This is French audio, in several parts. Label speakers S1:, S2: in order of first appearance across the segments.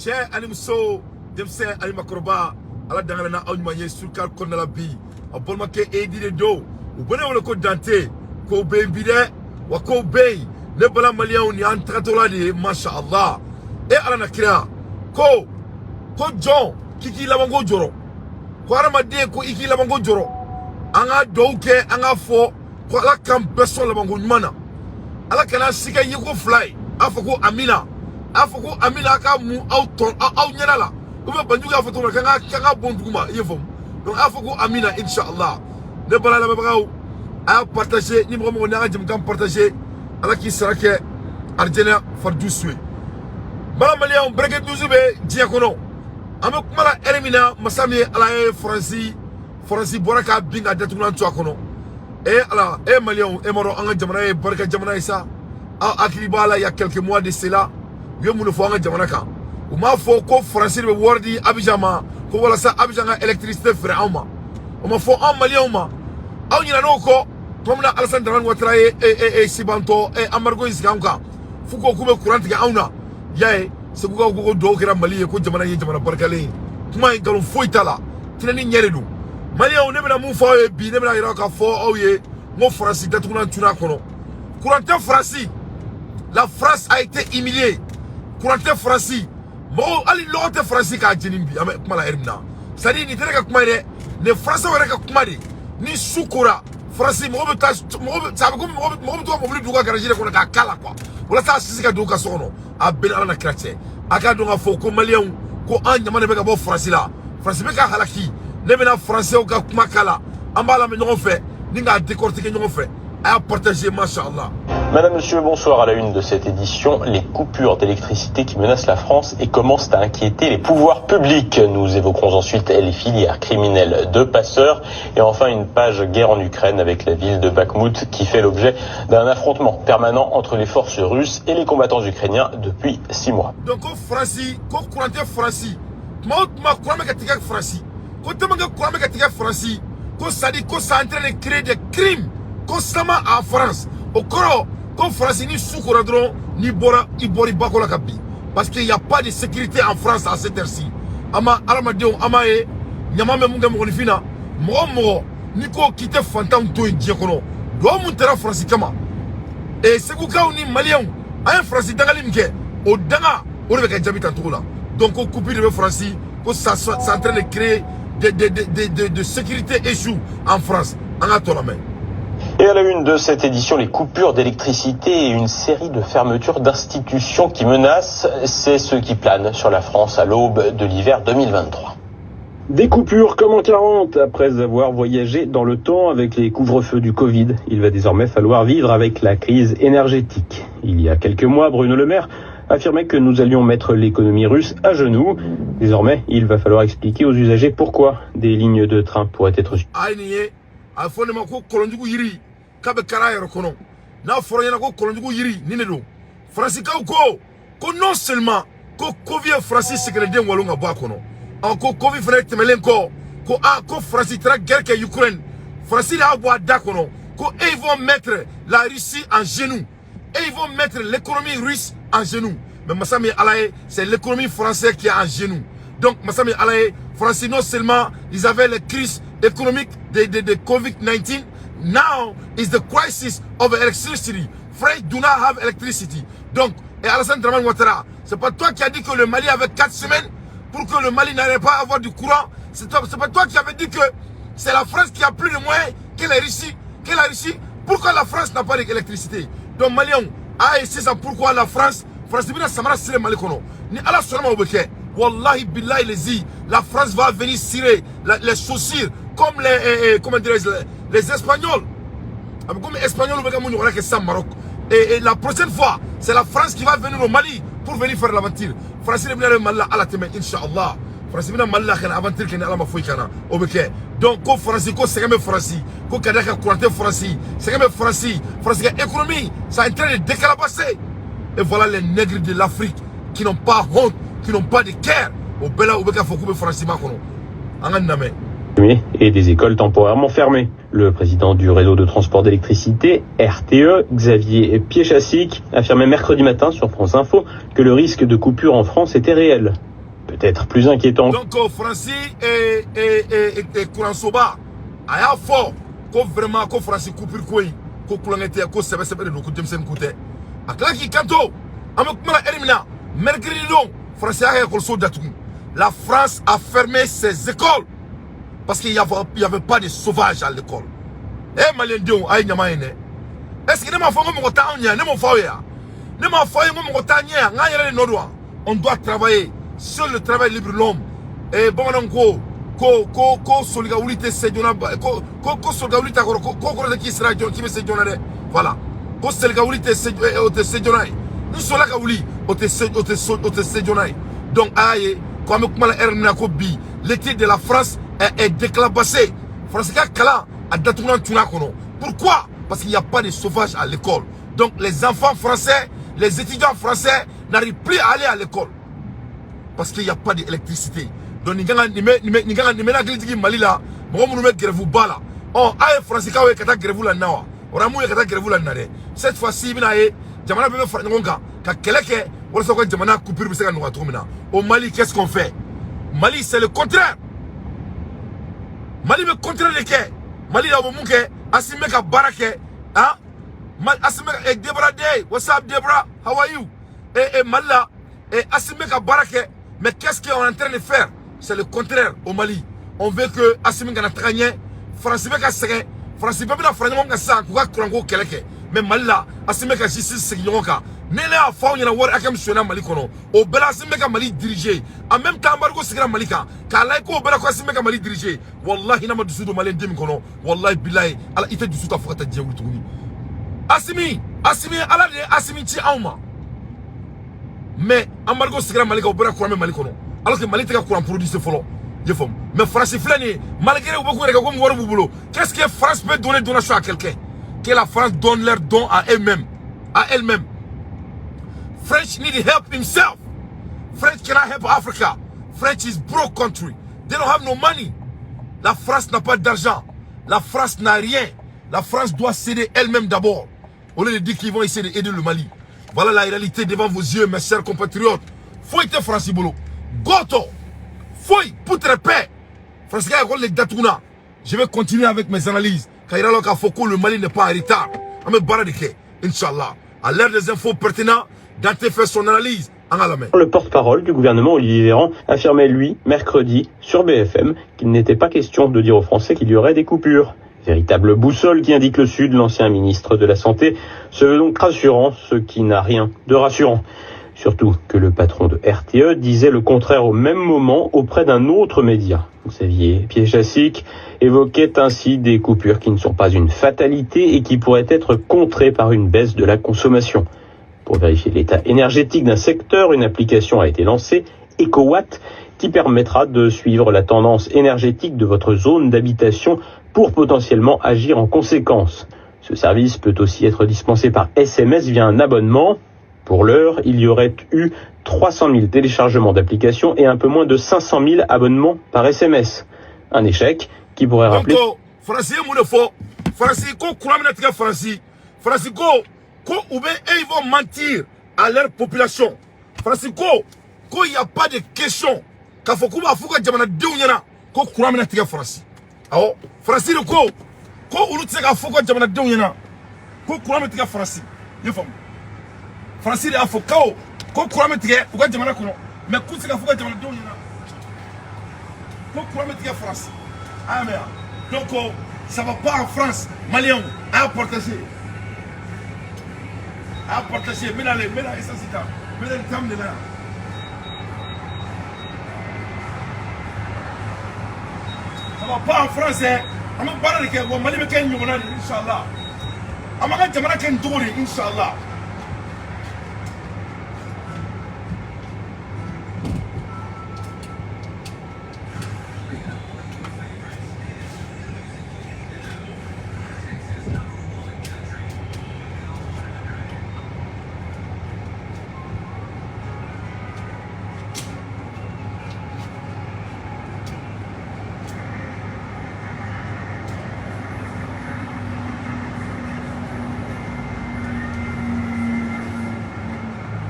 S1: cɛ ani muso denmisɛn ani makɔrɔba ala dangana na aw ɲuman ye Sucre kɔnɔna la bi a balimakɛ Edi de don u bɛ ne wele ko Dante ko bɛ yen bi dɛ wa ko bɛ yen ne bala maliyɛnw ni an tagatɔla de ye masha Allah ala na kira ko jɔn k'i k'i labanko jɔrɔ ko hadamaden ko i k'i labanko jɔrɔ an ka duwawu kɛ an ka fɔ ko ala k'an bɛɛ sɔn labanko ɲuman na ala kana si kɛ yeko fila ye a fɔ ko amina a fɔ ko amina a ka mun aw ɲɛna la ou bien banjugu y'a fɔ cogo min na k'an ka bon duguma i ye faamu donc a fɔ ko amina inshallah ne bala lamɛnbagaw a y'a partager ni mɔgɔ n'a ka jamukan partager ala k'i sara kɛ arijɛnɛ faridusu ye bala maliyɛnw bereke dusu bɛ diɲɛ kɔnɔ an bɛ kuma la ɛri min na masa min ye ala ye faransi bɔra k'a bin ka datugulan to a kɔnɔ ala maliyɛnw m'a dɔn an ka jamana ye barika jamana ye sa aw hakili b'a la il y a quelques mois de cela u ye mun de fɔ an ka jamana kan u m'a fɔ ko faransi de bɛ wari di Abidjan ma ko walasa Abidjan ka électricité feere anw ma o ma fɔ anw maliyɛnw ma aw ɲinɛn'o kɔ tuma min na Alassane Dramane Ouattara ye sibantɔ embargo in sigi anw kan f'u ko k'u bɛ courant tigɛ anw na y'a ye Segukaw ko duwawu kɛra Mali ye ko jamana ye jamana barikalen ye kuma in nkalon foyi t'a la tinɛni ɲɛ de don maliyɛnw ne bɛna mun fɔ aw ye bi ne bɛna yira k'a fɔ aw ye n ko faransi datugulan tunna a kɔnɔ courant tɛ faransi la France a été humiliée courant tɛ faransi mɔgɔw hali lɔgɔ tɛ faransi k'a jeni bi an bɛ kuma la ɛri min na c'est à dire nin tɛ ne ka kuma ye dɛ nin faransiw yɛrɛ ka kuma de ni su kora faransi mɔgɔ bɛ taa a bɛ komi mɔgɔ bɛ to ka mobili don u ka garage de kɔnɔ k'a kala quoi walasa a sisi ka don u ka so kɔnɔ a bɛɛ ni ala na kira cɛ a k'a dɔn k'a fɔ ko maliyɛnw ko an ɲama de bɛ ka bɔ faransi la faransi bɛ ka halaki ne bɛna faransɛw ka kuma kala an b'a lamɛn ɲɔgɔn fɛ ni k'a décortiquer ɲɔgɔn fɛ a y'a partager machallah.
S2: Madame, Monsieur, bonsoir. À la une de cette édition, les coupures d'électricité qui menacent la France et commencent à inquiéter les pouvoirs publics. Nous évoquerons ensuite les filières criminelles de passeurs et enfin une page guerre en Ukraine avec la ville de Bakhmout qui fait l'objet d'un affrontement permanent entre les forces russes et les combattants ukrainiens depuis 6 mois.
S1: Donc, France, ça en train de créer des crimes constamment en France. Au corps, comme France ni Soukoradron, ni Bora, Ibori Bakola Kabi. Parce qu'il n'y a pas de sécurité en France à cette heure-ci. Ama, Alamadeo, Amae, Yamame Munga Mogonifina, Moro, Nico Kite Fantam to Diakono, Domuntera France Kama. Et Segouka ni Malien, un France Dangalimke, au Danga, au Rebecca Jabitantoula. Donc, au coupé de France, ça en train de créer de sécurité échoue en France. En attendant.
S2: Et à la une de cette édition, les coupures d'électricité et une série de fermetures d'institutions qui menacent, c'est ce qui plane sur la France à l'aube de l'hiver 2023. Des coupures comme en 40, après avoir voyagé dans le temps avec les couvre-feux du Covid. Il va désormais falloir vivre avec la crise énergétique. Il y a quelques mois, Bruno Le Maire affirmait que nous allions mettre l'économie russe à genoux. Désormais, il va falloir expliquer aux usagers pourquoi des lignes de train pourraient être
S1: a fɔ ne ma ko kolonjugu yiri k'a bɛ kara yɛrɛ kɔnɔ n'a fɔra ɲɛna ko kolonjugu yiri nin de don faransikaw ko non seulement ko Covid ye faransi sɛgɛnɛden walon ka bɔ a kɔnɔ ko Covid fana tɛmɛlen kɔ ko faransi taara guerre kɛ Ukraine faransi de y'a bɔ a da kɔnɔ ko ils vont mettre la Russie en genoux et ils vont mettre l'économie russe en genoux mais masa min ala ye c'est l'économie française qui est en genoux donc masa min ala ye faransi non seulement ils avaient les crises économique de COVID-19. Now is the crisis of electricity. France do not have electricity. Donc, et Alassane Dramane Ouattara, c'est pas toi qui as dit que le Mali avait 4 semaines pour que le Mali n'allait pas avoir du courant. C'est pas toi qui avais dit que c'est la France qui a plus de moyens que la Russie. Pourquoi la France n'a pas d'électricité? Donc, Maliens, c'est ça pourquoi la France bina samara sire Mali kono. Ni ala sonama obeke. Wallahi billahi la France va venir cirer les chaussures comme les Espagnols. Comme les Espagnols au Maroc. Et la prochaine fois, c'est la France qui va venir au Mali pour venir faire l'aventure. France ne vient pas à la tête, Inch'Allah. France ne vient pas à l'aventure qui est à la Mafouikana. Donc, ko France, ko Ségame France, ko Kadaka Courante France, Ségame France, France économie, ça est en train de décalabasser. Et voilà les nègres de l'Afrique qui n'ont pas honte, qui n'ont pas de cœur. Au Bela, au Beka Fokoube France,
S2: et des écoles temporairement fermées. Le président du réseau de transport d'électricité, RTE, Xavier Piéchassic, affirmait mercredi matin sur France Info que le risque de coupure en France était réel. Peut-être plus inquiétant.
S1: Donc, Francis et Kouransoba, il y a fort, vraiment, que Francis coupe le coin, que Koulangete, que Sébastien de nous, que James Nkouté. A Klaki Kanto, Amakmala Elimina, mercredi long, Francis a école d'Atou. La France a fermé ses écoles parce qu'il n'y avait pas de sauvages à l'école. Eh, Malien Dion, aïe, Nyamaïne. Est-ce que ne m'a fait mon temps, ne m'en fait pas? Ne m'a fait mon temps, on doit travailler sur le travail libre de l'homme. Et bon, ko solidarité c'est ko solidarité ko qui sera qui me c'est voilà ko solidarité c'est nous sommes là wuli o te c'est donc aye comme comment erna ko bi l'été de la France est déclassé France ka kala a datuna tuna kono pourquoi parce qu'il n'y a pas de sauvage à l'école donc les enfants français les étudiants français n'arrivent plus à aller à l'école parce qu'il n'y a pas d'électricité. Donc, ni mena glitigi malila, mo mu met grève bala. Oh, ay français ka we kata grève la nawa. Ora mu kata grève la nare. Cette fois-ci bina ye, jamana be fa ngonga ka keleke, wala soko jamana coupure be se ka no atomina. Au Mali, qu'est-ce qu'on fait? Mali c'est le contraire. Mali me contraire de ke. Mali la bo mu ke asime ka barake, hein? Asime e Debra Day. What's up Debra? How are you? Et Malla et asime ka barake. Mais qu'est-ce qu'on est en train de faire? C'est le contraire au Mali. On veut que Assimi Gana Tragné, France Beka Sege, France Beka Fragnon Gassa, Kouka Kourango Keleke. Mais Mali, Assimi Gana Jissi Segnonka. Nele a faou yana war akam sona Mali kono. Au Bela Assimi Gana Mali dirigé. En même temps, Margo Segra Malika. Kalaiko Bela ko Assimi Gana Mali dirigé. Wallahi nama du sud Mali dim kono. Wallahi billahi. Ala ite du sud Afrika Djawli Touni. Assimi ala de Assimi Ti Auma. Mais Amargo Segra Malika au Bela Kouramé Mali kono. Alors que Mali te ka Kouram produit ce follow. Mais France flâne, malgré beaucoup de comme Warou Boulot, qu'est-ce que France peut donner donation à quelqu'un? Que la France donne leur don à elle-même. À elle-même. French need help himself. French cannot help Africa. French is broke country. They don't have no money. La France n'a pas d'argent. La France n'a rien. La France doit s'aider elle-même d'abord. Au lieu de dire qu'ils vont essayer d'aider le Mali. Voilà la réalité devant vos yeux, mes chers compatriotes. Faut être France Boulot. Goto. Foi pour te paix. Je vais continuer avec mes analyses. Car il y a le Mali n'est pas en retard. Inch'Allah. À l'heure des infos pertinentes, Dante fait son analyse en à la main.
S2: Le porte-parole du gouvernement, Olivier Véran, affirmait lui, mercredi, sur BFM, qu'il n'était pas question de dire aux Français qu'il y aurait des coupures. Véritable boussole qui indique le Sud, l'ancien ministre de la Santé se veut donc rassurant, ce qui n'a rien de rassurant. Surtout que le patron de RTE disait le contraire au même moment auprès d'un autre média. Xavier Piéchassic évoquait ainsi des coupures qui ne sont pas une fatalité et qui pourraient être contrées par une baisse de la consommation. Pour vérifier l'état énergétique d'un secteur, une application a été lancée, EcoWatt, qui permettra de suivre la tendance énergétique de votre zone d'habitation pour potentiellement agir en conséquence. Ce service peut aussi être dispensé par SMS via un abonnement. Pour l'heure, il y aurait eu 300 000 téléchargements d'applications et un peu moins de 500 000 abonnements par SMS. Un échec qui pourrait rappeler...
S1: Donc, Francis, Francis, ils vont mentir à leur population. Francis, il n'y a pas de question. Quand faut que Jamana Dounyana, ko Kuramina Tiga Francis. Alors, Francis, ko Ulutsega Fouka Jamana Dounyana, ko Kuramina Tiga Francis. Francis a fait ko Kuramina Tiga, ou Jamana Kuno. Mais Koutsega Fouka Jamana Dounyana, ko Kuramina Tiga Francis. Ah, merde. Donc, ça va pas en France, Malien, à partager. À partager, mais les ça c'est ça. Mais les termes de là. Ça va pas en France, hein. On va parler de quoi, Mali me ken yomona, Inch'Allah. On va dire Jamana ken touri, Inch'Allah.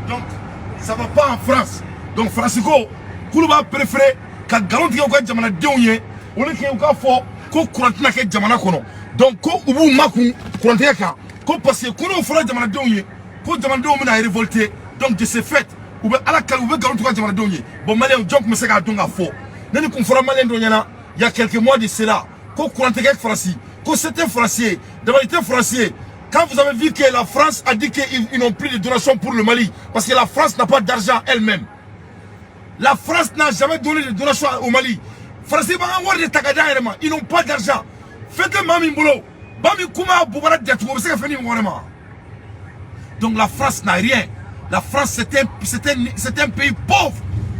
S1: Donc, ça va pas en France. Donc, Francisco, Kuluba préféré ka galon tigɛ u ka jamanadenw ye o le kɛ u k'a fɔ ko courant tɛna kɛ jamana kɔnɔ donc ko u b'u makun courant tigɛ kan ko parce que ko n'o fɔra jamanadenw ye ko jamanadenw bɛna révolter donc de ce fait u bɛ ala kali u bɛ galon tigɛ jamanadenw ye bon maliyɛnw jɔn tun bɛ se k'a dɔn k'a fɔ ne ni kun fɔra maliyɛn dɔ ɲɛna il y a quelques mois de cela ko courant tigɛ Faransi ko c'était français d'abord il était français. Quand vous avez vu que la France a dit qu'ils n'ont plus de donations pour le Mali, parce que la France n'a pas d'argent elle-même. La France n'a jamais donné de donations au Mali. Ils n'ont pas d'argent. Faites Mami Mbolo. Donc la France n'a rien. La France c'est un pays pauvre.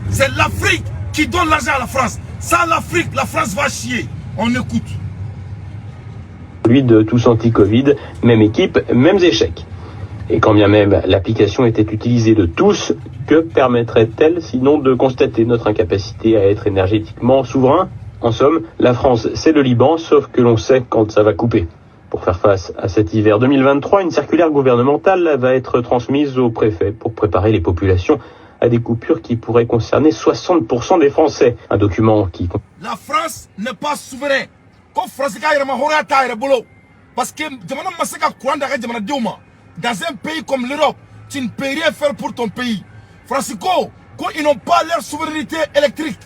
S1: C'est l'Afrique qui donne l'argent à la France. Sans l'Afrique, la France va chier. On écoute.
S2: Celui de tous anti-Covid, même équipe, mêmes échecs. Et quand bien même l'application était utilisée de tous, que permettrait-elle sinon de constater notre incapacité à être énergétiquement souverain? En somme, la France c'est le Liban, sauf que l'on sait quand ça va couper. Pour faire face à cet hiver 2023, une circulaire gouvernementale va être transmise au préfet pour préparer les populations à des coupures qui pourraient concerner 60% des Français. Un document qui...
S1: La France n'est pas souveraine. Parce que dans un pays comme l'Europe, tu ne peux rien faire pour ton pays. Francisco, ils n'ont pas leur souveraineté électrique.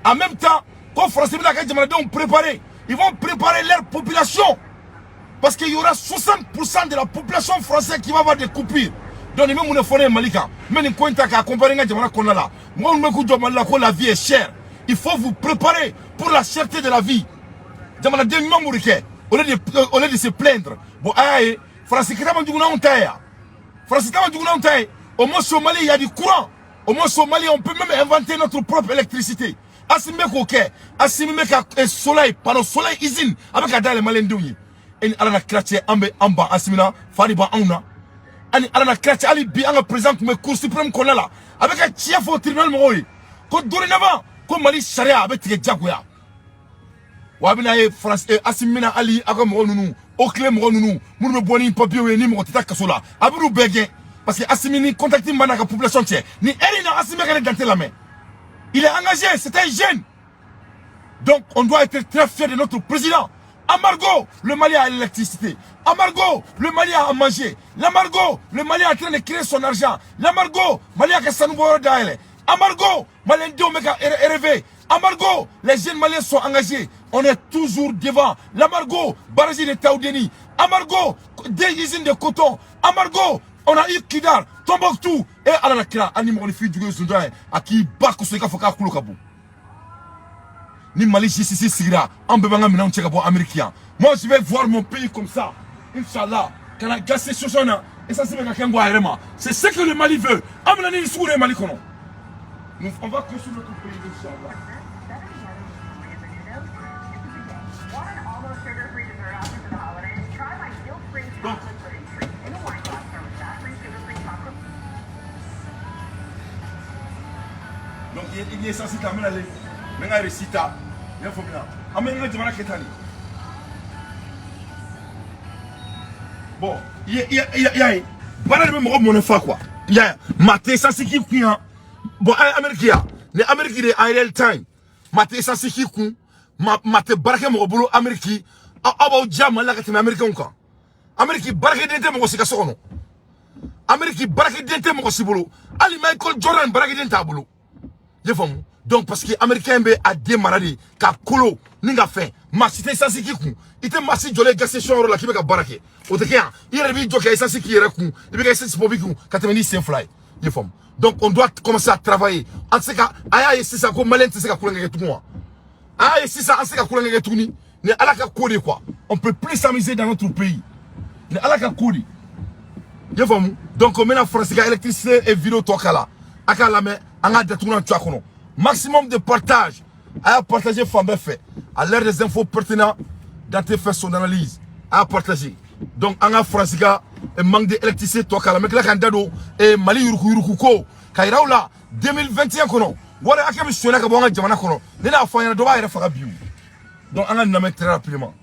S1: En même temps, quand Francisco vont préparer, ils vont préparer leur population. Parce qu'il y aura 60% de la population française qui va avoir des coupures. Donc, même si on est malika, même si on est accompagné la vie est chère. Il faut vous préparer pour la cherté de la vie. Au lieu de se plaindre, au moins au Mali il y a du courant. Au moins au Mali on peut même inventer notre propre électricité. Le soleil, pendant le soleil usine avec les Malendouyi. Et à la cratère en bas, Asimina, Fariba Auna. Et à la cratère, Ali Bi, en présent, mais Cour suprême qu'on a là. Avec un chef au tribunal Moui. Quand dorénavant, comme Mali Sharia avec les Djagouya. Wabina et France et Asimina Ali, Agam Ronounou, Oklem Ronounou, Mourme Boni, Papier et Nimo, Tata Kasola, Abrou Béguin. Parce que Assimini contacte la population tiers. Ni elle n'a Assimina dans la main. Il est engagé, c'est un jeune. Donc on doit être très fiers de notre président. Amargo, le Mali a l'électricité. Amargo, le Mali a à manger. L'amargo, le Mali est en train de créer son argent. L'amargo, Mali a qu'à s'envoyer d'ailleurs. Amargo, Mali est rêvé. Amargo, les jeunes Maliens sont engagés. On est toujours devant. L'amargo, Baraji de Taoudeni. Amargo, des usines de coton. Amargo, on a eu Kidar, Tombouctou. Et à la Kira, animal les filles du Gouvernement, à qui Bakou Seka Foka Kouloukabou. Ni Mali ici Sira, en bébanga maintenant Tchekabo américain. Moi je vais voir mon pays comme ça. Inch'Allah. Quand on a gassé ce jour et ça c'est même quelqu'un vraiment. C'est ce que le Mali veut. Amenez sur le Mali kono. On va construire notre pays Inch'Allah. Donc il est censé t'amener aller. Mais il récite. Il faut bien. Amène-moi de Ketani. Bon, il y a pas de même mon enfant quoi. Il y a maté ça c'est qui bon Américain. Les Américains en real time. Maté ça c'est qui maté baraka mo bolo Américain. Aba jam la ka Américain quoi. Américain baraka dente mo sika sono. Américain baraka dente mo sibolo. Ali Michael Jordan baraka dente abolo. Donc parce que les Américains a démarré ka kolo ninga fait ma cité ça c'est qui ku ite ma si jolé gassé choro la ki be ka barake o te kia il rebi joké ça c'est qui yere ku il be ka c'est pour biku 90 cents fly donc on doit commencer à travailler en ce cas aya c'est ça ko malin c'est ka kulenga tout moi aya c'est ça c'est ka kulenga tout ni ne alaka kodi quoi on peut plus s'amuser dans notre pays ne alaka kodi donc on met la France électricité et vidéo tokala aka la mais anga de tout na maximum de partage à partager Fambé fait à l'heure des infos pertinentes dans tes faits son analyse à partager donc en France et manque d'électricité toi kala mekla kandado et Mali yuruku ko kairaula 2021 kono wala akam sona ka bonga jamana kono nena fa yana do ba ira fa biu donc en a nommé très rapidement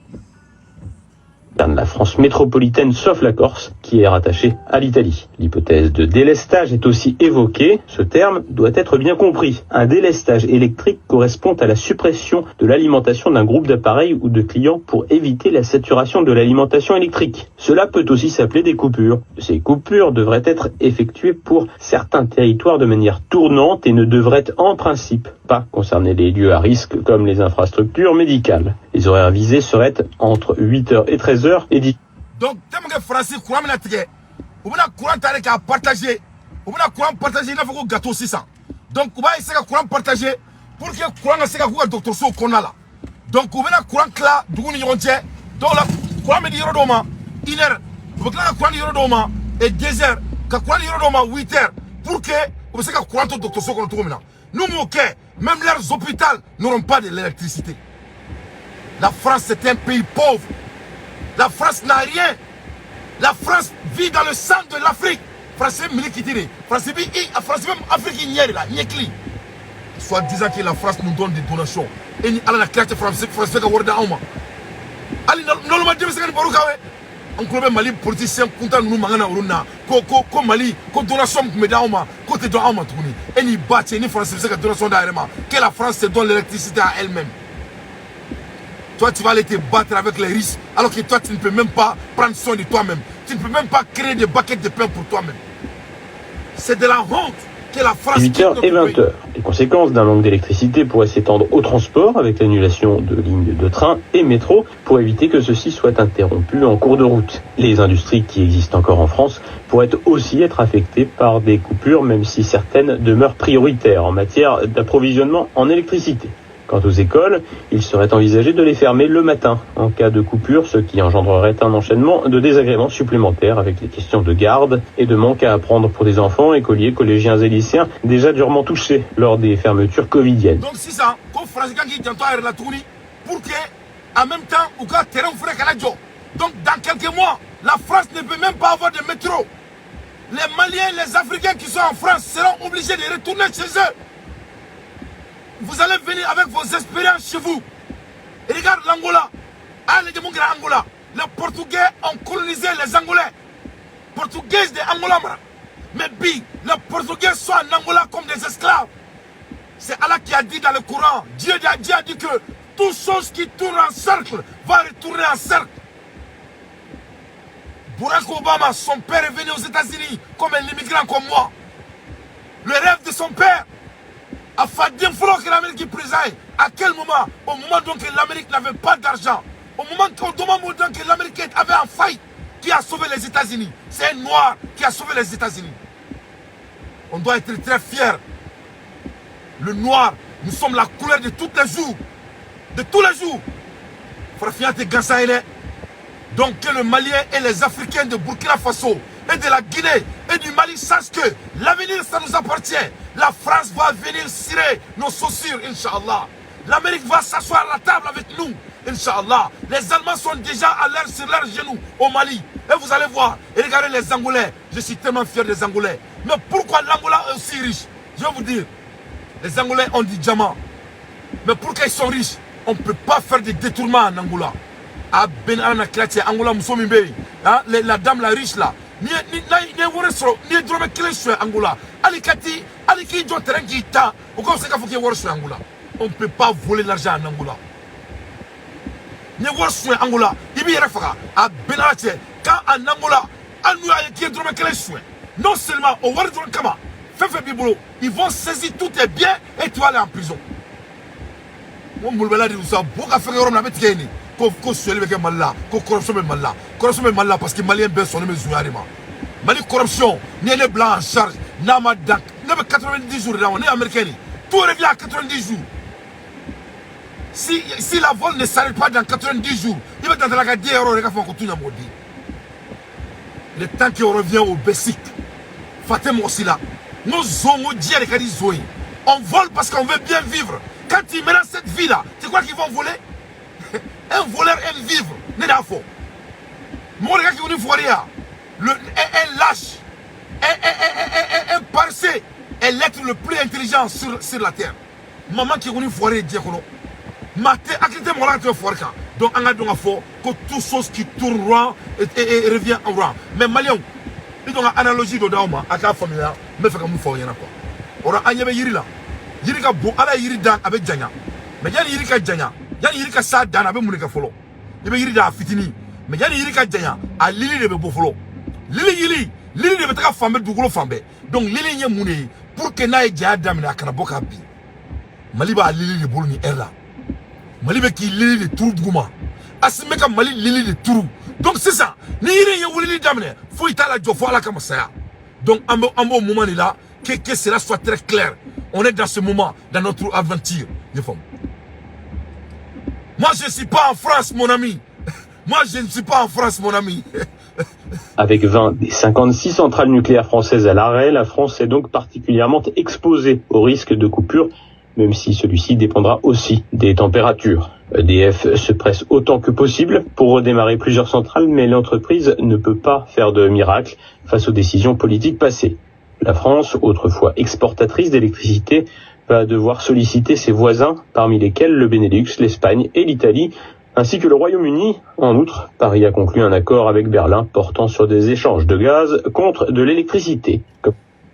S2: La France métropolitaine sauf la Corse, qui est rattachée à l'Italie. L'hypothèse de délestage est aussi évoquée. Ce terme doit être bien compris. Un délestage électrique correspond à la suppression de l'alimentation d'un groupe d'appareils ou de clients pour éviter la saturation de l'alimentation électrique. Cela peut aussi s'appeler des coupures. Ces coupures devraient être effectuées pour certains territoires de manière tournante et ne devraient en principe pas concerner les lieux à risque comme les infrastructures médicales. Les horaires visés seraient entre 8h et 13h et 10h.
S1: Donc, tellement que français courant na tige, ou bien courant t'arrête à partager, ou bien courant partager n'a pas gâteau 600. Donc, ou bien essayer courant partager pour que courant essaie à docteur so qu'on a là. Donc, ou bien courant là, d'où nous y tient. Donc là, courant me dit rodoma, 1h, ou bien courant dit rodoma et 2h, quand courant dit rodoma 8h, pour que ou bien courant au docteur so qu'on trouve maintenant. Nous, ok, même leurs hôpitaux n'auront pas de l'électricité. La France c'est un pays pauvre. La France n'a rien. La France vit dans le sang de l'Afrique. France militaire. France même Afrique n'y est là, n'y est cli. Soit disant que la France nous donne des donations. Et ni à la carte française fait que Warda Auma. Ali normalement Dieu c'est que Baroukawe. On connaît Mali politicien content nous mangana uruna. Ko Mali, ko donation me dauma, côté de Auma tourni. Et ni bâti ni France c'est que donation d'arrêtement. Que la France se donne l'électricité à elle-même. Toi, tu vas aller te battre avec les risques, alors que toi, tu ne peux même pas prendre soin de toi-même. Tu ne peux même pas créer des baguettes de pain pour toi-même. C'est de la honte que la France...
S2: 18h et 20h. Les conséquences d'un manque d'électricité pourraient s'étendre au transport, avec l'annulation de lignes de train et métro, pour éviter que ceux-ci soient interrompus en cours de route. Les industries qui existent encore en France pourraient aussi être affectées par des coupures, même si certaines demeurent prioritaires en matière d'approvisionnement en électricité. Quant aux écoles, il serait envisagé de les fermer le matin en cas de coupure, ce qui engendrerait un enchaînement de désagréments supplémentaires avec les questions de garde et de manque à apprendre pour des enfants, écoliers, collégiens et lycéens déjà durement touchés lors des fermetures covidiennes.
S1: Donc c'est ça, comme France qui tente la tournée pour que, en même temps, au cas terrain ferait Canadjo. Donc dans quelques mois, la France ne peut même pas avoir de métro. Les Maliens, les Africains qui sont en France seront obligés de retourner chez eux. Vous allez venir avec vos expériences chez vous. Et regarde l'Angola. Ah, les démocrates Angola. Les Portugais ont colonisé les Angolais. Portugais de Angola. Mais bi, les Portugais sont en Angola comme des esclaves. C'est Allah qui a dit dans le Coran. Dieu a dit que toute chose qui tourne en cercle va retourner en cercle. Barack Obama, son père est venu aux États-Unis comme un immigrant comme moi. Le rêve de son père. À Fadim Folo que l'Amérique présente. À quel moment? Au moment donc que l'Amérique n'avait pas d'argent. Au moment que l'Amérique avait un faillite qui a sauvé les États-Unis. C'est un noir qui a sauvé les États-Unis. On doit être très fiers. Le noir, nous sommes la couleur de tous les jours. De tous les jours. Donc que le Malien et les Africains de Burkina Faso et de la Guinée et du Mali sachent que l'avenir ça nous appartient. La France va venir cirer nos chaussures, Inch'Allah. L'Amérique va s'asseoir à la table avec nous, Inch'Allah. Les Allemands sont déjà sur leurs genoux au Mali. Et vous allez voir, et regardez les Angolais. Je suis tellement fier des Angolais. Mais pourquoi l'Angola est aussi riche? Je vais vous dire, les Angolais ont du diamant. Mais pourquoi ils sont riches? On ne peut pas faire des détournements en Angola. À Benana Klatia, Angola Moussomimbe, la dame la riche là. Ni drôme clé sur Angola. Alikati, Aliki doit terrain qui t'a. Au cas où c'est qu'il y a sur Angola. On ne peut pas voler l'argent en Angola. Ni voir sur Angola. Il y a à Benana, quand en Angola, Anou a qui drôme clé sur. Non seulement au World Kama, fait Bibolo, ils vont saisir tous tes biens et tu vas aller en prison. Mon boulbala dit ça, beaucoup à faire Rome la bête gagné. Ko sueli beke malla, ko corruption be malla. Corruption be malla parce que Malien ben sonne mes zouarima. Mali corruption, ni les blancs en charge, nama dak, ne 90 jours là, on est américain. Tout revient à 90 jours. Si la vol ne s'arrête pas dans 90 jours, il va dans la garde 10 euros, les gars font continuer à maudire. Le temps qu'on revient au basic, Fatem aussi là, nous sommes dire les zoé. On vole parce qu'on veut bien vivre. Quand ils menacent cette vie là, tu crois qu'ils vont voler? Un voleur aime vivre, n'est pas faux. Mon gars qui est venu voir un lâche, un paresseux est l'être le plus intelligent sur la terre. Maman qui est venu voir Diakono. Maté, acquitté mon là, tu vas voir quand. Donc on a donc fort que toute chose qui tourne rond et revient en rond. Mais Maliens, ils ont une analogie de Daoma à la famille là, mais fait comme nous faut rien quoi. Ora anya be yiri la. Yiri ka bo ala yiri dan avec janya. Mais yani yiri ka janya, yani yiri ka sa dan avec munika folo. Ibe yiri da fitini. Mais yani yiri ka janya, a lili de be bo folo. Lili de be taka fambe dugolo fambe. Donc lili nye mune pour que na e ja dam na kana boka bi. Mali ba lili de bolu ni erla. Mali be ki lili de turu duguma. Asime ka Mali lili de turu. Donc c'est ça. Ni yiri ye wuli damne, faut itala jo fo ala kama saya. Donc en bon moment là, que cela soit très clair. On est dans ce moment, dans notre aventure. Moi, je ne suis pas en France, mon ami. Moi, je ne suis pas en France, mon ami.
S2: Avec 20 des 56 centrales nucléaires françaises à l'arrêt, la France est donc particulièrement exposée au risque de coupure, même si celui-ci dépendra aussi des températures. EDF se presse autant que possible pour redémarrer plusieurs centrales, mais l'entreprise ne peut pas faire de miracle face aux décisions politiques passées. La France, autrefois exportatrice d'électricité, va devoir solliciter ses voisins, parmi lesquels le Benelux, l'Espagne et l'Italie, ainsi que le Royaume-Uni. En outre, Paris a conclu un accord avec Berlin portant sur des échanges de gaz contre de l'électricité.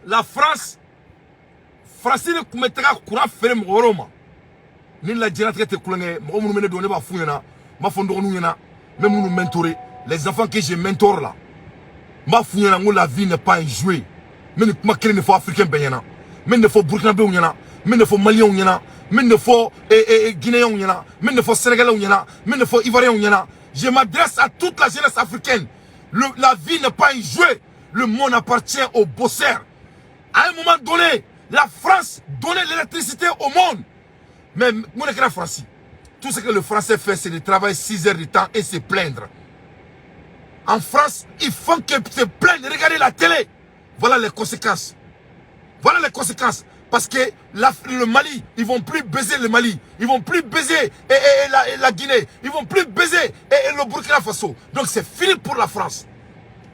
S1: La France ne mettra courant ferme au Roma. Ni la directrice de Koulangé, moi, je me donne pas fouillana, ma fondon nous yana, même nous mentorer, les enfants que j'ai mentor là. Ma fouillana, la vie n'est pas un jouet. Mais il ne faut africain bayana, mais il faut burkinabé ounyana, mais il faut malien ounyana, mais il faut guinéen ounyana, mais il faut sénégalais ounyana, mais il faut ivoirien ounyana. Je m'adresse à toute la jeunesse africaine. La vie n'est pas un jouet. Le monde appartient aux bosseurs. À un moment donné, la France donnait l'électricité au monde. Mais mon écran français, tout ce que le français fait, c'est de travailler 6 heures de temps et se plaindre. En France, ils font que se plaindre, regarder la télé. Voilà les conséquences. Voilà les conséquences. Parce que le Mali, ils vont plus baiser le Mali. Ils vont plus baiser la Guinée. Ils vont plus baiser le Burkina Faso. Donc c'est fini pour la France.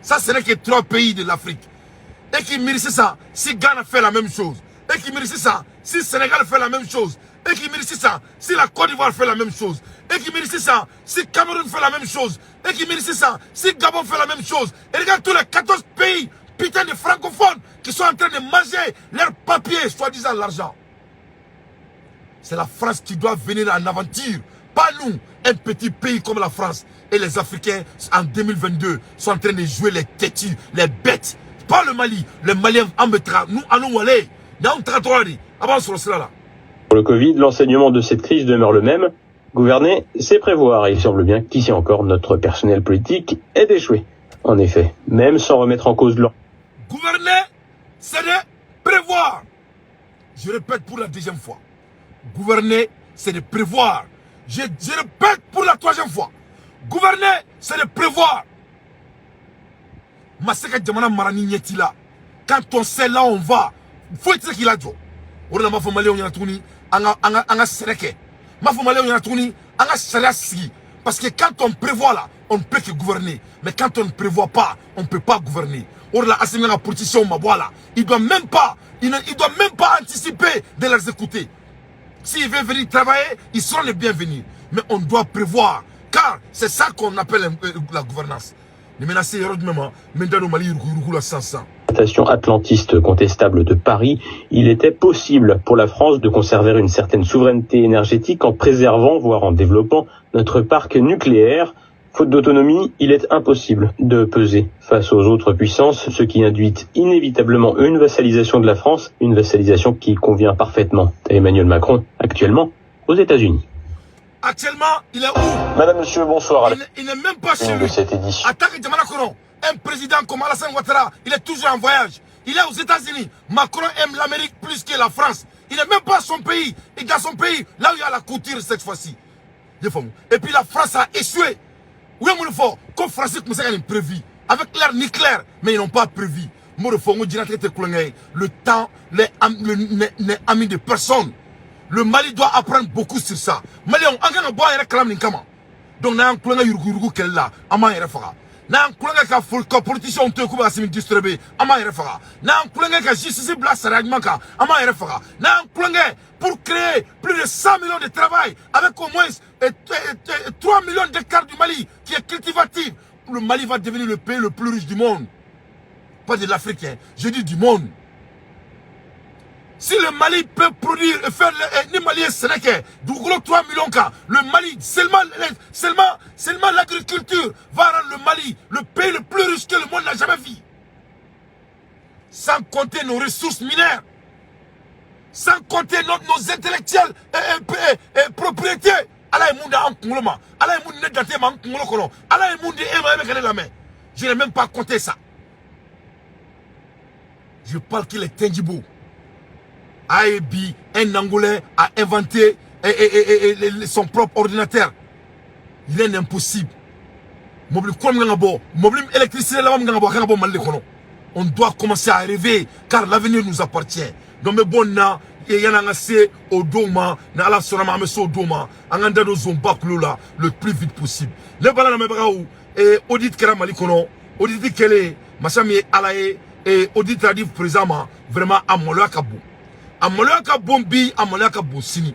S1: Ça, ce n'est que 3 pays de l'Afrique. Et qui méritent ça si Ghana fait la même chose. Et qui méritent ça si le Sénégal fait la même chose. Et qui méritent ça si la Côte d'Ivoire fait la même chose. Et qui méritent ça si Cameroun fait la même chose. Et qui méritent ça si Gabon fait la même chose. Et regarde tous les 14 pays putain de francophones qui sont en train de manger leurs papiers, soi-disant l'argent. C'est la France qui doit venir en aventure. Pas nous, un petit pays comme la France. Et les Africains, en 2022, sont en train de jouer les têtus, les bêtes. Pas le Mali. Les Maliens en mettra. Nous allons aller. Dans un territoire. Avant sur cela là.
S2: Pour le Covid, l'enseignement de cette crise demeure le même. Gouverner, c'est prévoir. Et il semble bien qu'ici encore, notre personnel politique est échoué. En effet, même sans remettre en cause l'ordre.
S1: Gouverner, c'est de prévoir. Je répète pour la 2e fois. Gouverner, c'est de prévoir. Je répète pour la 3e fois. Gouverner, c'est de prévoir. Maseka Djamana Marani Nyetila. Quand on sait là on va, faut être qu'il a dit. On a ma famille on y a tourné, anga sereke. Ma famille on y a tourné, anga serasi. Parce que quand on prévoit là, on ne peut que gouverner. Mais quand on ne prévoit pas, on ne peut pas gouverner. Or la assemblée la politicien voilà, il doit même pas anticiper de les écouter. S'ils veulent venir travailler, ils seront les bienvenus. Mais on doit prévoir, car c'est ça qu'on appelle la gouvernance. Les menaces
S2: atlantiste contestable de Paris, il était possible pour la France de conserver une certaine souveraineté énergétique en préservant, voire en développant, notre parc nucléaire. Faute d'autonomie, il est impossible de peser face aux autres puissances, ce qui induit inévitablement une vassalisation de la France, une vassalisation qui convient parfaitement à Emmanuel Macron, actuellement aux États-Unis.
S1: Actuellement, il est où?
S2: Madame, monsieur, bonsoir.
S1: Il n'est même pas chez lui.
S2: De cette édition.
S1: Attaque de Macron. Un président comme Alassane Ouattara, il est toujours en voyage. Il est aux États-Unis. Macron aime l'Amérique plus que la France. Il n'est même pas son pays. Et dans son pays, là où il y a la couture cette fois-ci. Et puis la France a échoué. Oui, mon enfant, comme Français comme ça, ils ont prévu. Avec l'air nucléaire, mais ils n'ont pas prévu. Mon enfant, le temps n'est ami de personne. Le Mali doit apprendre beaucoup sur ça. Mali, on a un bois et réclame l'incama. Donc, on a un colonel Yurguru qu'elle a, Ama et Refara. Na un colonel qui a politicien, on te coupe à se distribuer, Ama et Refara. Na un colonel qui a justice blas, Ragmanka, Ama et Refara. Na un colonel pour créer plus de de 100 millions de travail, avec au moins 3 millions d'hectares du Mali qui est cultivatif, le Mali va devenir le pays le plus riche du monde. Pas de l'Afrique, hein. Je dis du monde. Si le Mali peut produire et faire les Mali et Sénégal, du gros 3 millions de cas, le Mali, seulement l'agriculture va rendre le Mali le pays le plus riche que le monde n'a jamais vu. Sans compter nos ressources minières, sans compter nos intellectuels et propriétés. Je n'ai même pas compté ça. Je parle qu'il est tangible. AEB, un Angolais, a inventé son propre ordinateur. Il est impossible. On doit commencer à rêver car l'avenir nous appartient. Donc, il y a un au Doma, na la sonama au Doma, en andant au Zomba le plus vite possible. Le bala na audit kera malikono, audit kele, masami alaye, et audit tradif présentement, vraiment à Moloakabou. À Moloakabou bi, à Moloakabou sini.